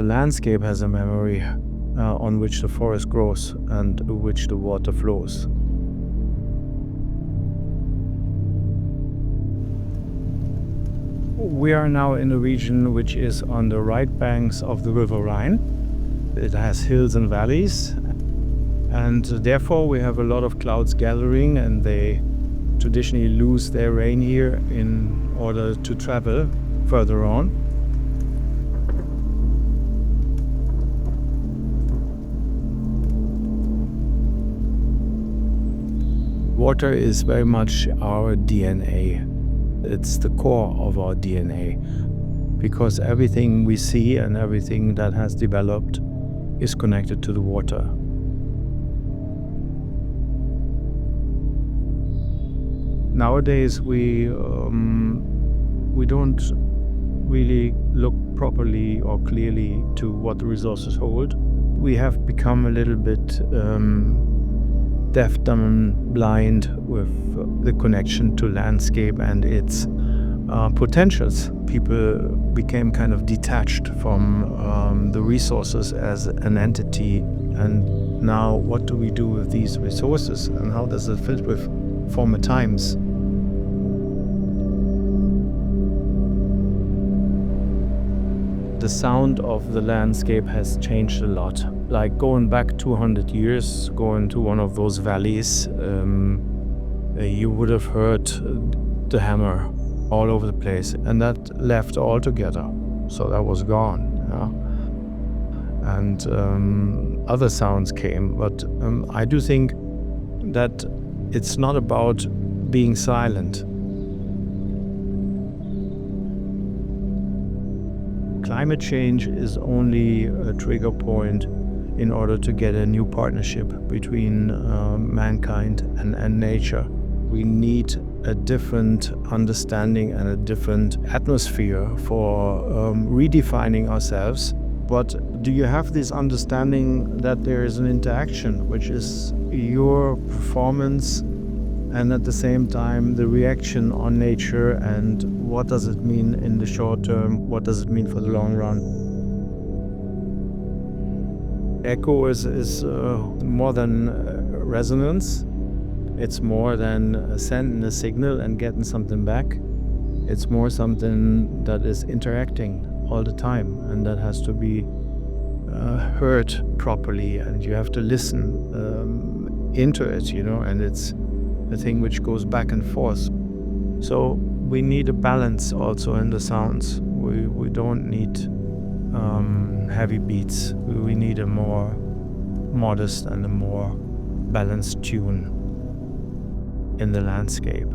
the landscape has a memory on which the forest grows and which the water flows. We are now in a region which is on the right banks of the River Rhine. It has hills and valleys, and therefore we have a lot of clouds gathering, and they traditionally lose their rain here in order to travel further on. Water is very much our DNA. It's the core of our DNA, because everything we see and everything that has developed is connected to the water. Nowadays we don't really look properly or clearly to what the resources hold. We have become a little bit deaf, dumb, and blind with the connection to landscape and its potentials. People became kind of detached from the resources as an entity, and now what do we do with these resources, and how does it fit with former times? The sound of the landscape has changed a lot. Like going back 200 years, going to one of those valleys, you would have heard the hammer all over the place, and that left altogether. So that was gone. Yeah? And other sounds came, but I do think that it's not about being silent. Climate change is only a trigger point in order to get a new partnership between mankind and nature. We need a different understanding and a different atmosphere for redefining ourselves. But do you have this understanding that there is an interaction, which is your performance and at the same time the reaction on nature, and what does it mean in the short term, what does it mean for the long run? Echo is more than resonance. It's more than sending a signal and getting something back. It's more something that is interacting all the time, and that has to be heard properly, and you have to listen into it, and it's a thing which goes back and forth. So we need a balance also in the sounds. We don't need heavy beats. We need a more modest and a more balanced tune in the landscape.